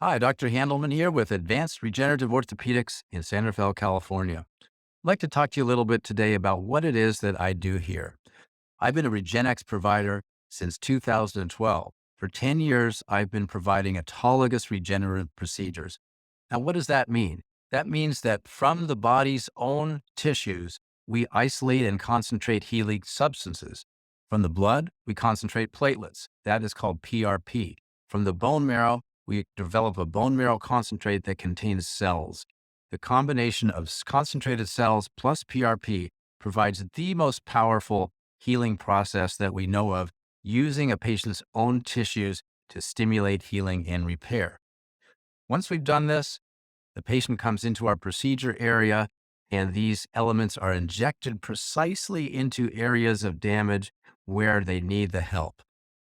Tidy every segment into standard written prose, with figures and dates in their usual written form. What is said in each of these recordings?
Hi, Dr. Handleman here with Advanced Regenerative Orthopedics in San Rafael, California. I'd like to talk to you a little bit today about what it is that I do here. I've been a RegenX provider since 2012. For 10 years, I've been providing autologous regenerative procedures. Now, what does that mean? That means that from the body's own tissues, we isolate and concentrate healing substances. From the blood, we concentrate platelets. That is called PRP. From the bone marrow, we develop a bone marrow concentrate that contains cells. The combination of concentrated cells plus PRP provides the most powerful healing process that we know of, using a patient's own tissues to stimulate healing and repair. Once we've done this, the patient comes into our procedure area, and these elements are injected precisely into areas of damage where they need the help.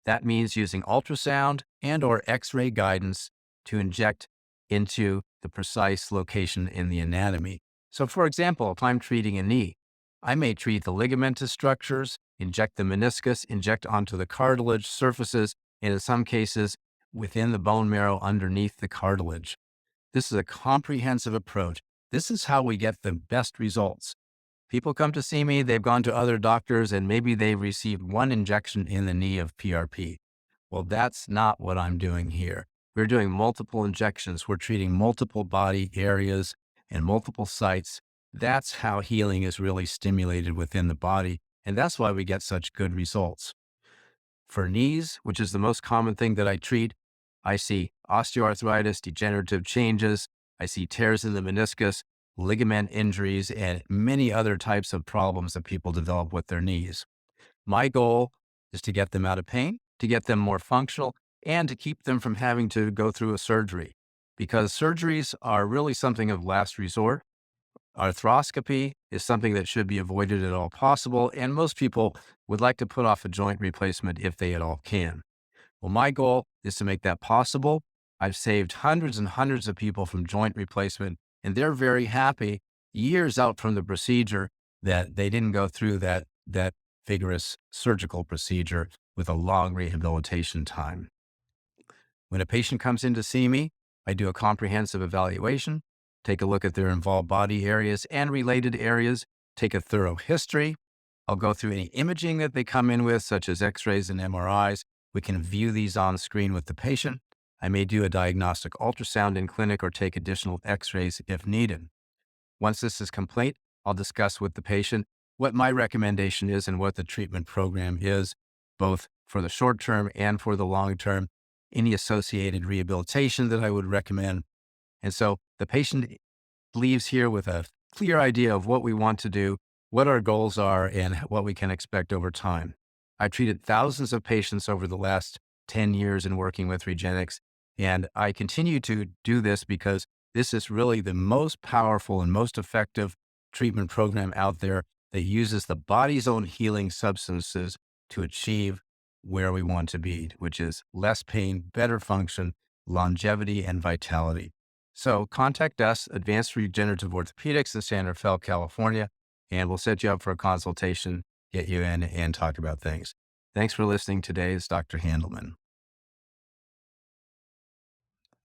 That means using ultrasound and or X-ray guidance to inject into the precise location in the anatomy. So for example, if I'm treating a knee, I may treat the ligamentous structures, inject the meniscus, inject onto the cartilage surfaces, and in some cases, within the bone marrow underneath the cartilage. This is a comprehensive approach. This is how we get the best results. People come to see me, they've gone to other doctors, and maybe they've received one injection in the knee of PRP. Well, that's not what I'm doing here. We're doing multiple injections. We're treating multiple body areas and multiple sites. That's how healing is really stimulated within the body. And that's why we get such good results. For knees, which is the most common thing that I treat, I see osteoarthritis, degenerative changes. I see tears in the meniscus, ligament injuries, and many other types of problems that people develop with their knees. My goal is to get them out of pain, to get them more functional, and to keep them from having to go through a surgery, because surgeries are really something of last resort. Arthroscopy is something that should be avoided at all possible, and most people would like to put off a joint replacement if they at all can. Well, my goal is to make that possible. I've saved hundreds and hundreds of people from joint replacement, and they're very happy years out from the procedure that they didn't go through that vigorous surgical procedure with a long rehabilitation time. When a patient comes in to see me, I do a comprehensive evaluation, take a look at their involved body areas and related areas, take a thorough history. I'll go through any imaging that they come in with, such as x-rays and MRIs. We can view these on screen with the patient. I may do a diagnostic ultrasound in clinic or take additional x-rays if needed. Once this is complete, I'll discuss with the patient what my recommendation is and what the treatment program is, both for the short term and for the long term, any associated rehabilitation that I would recommend. And so the patient leaves here with a clear idea of what we want to do, what our goals are, and what we can expect over time. I've treated thousands of patients over the last 10 years in working with RegenX, and I continue to do this because this is really the most powerful and most effective treatment program out there that uses the body's own healing substances to achieve where we want to be, which is less pain, better function, longevity, and vitality. So contact us, Advanced Regenerative Orthopedics in San Rafael, California, and we'll set you up for a consultation, get you in, and talk about things. Thanks for listening today. It's Dr. Handleman.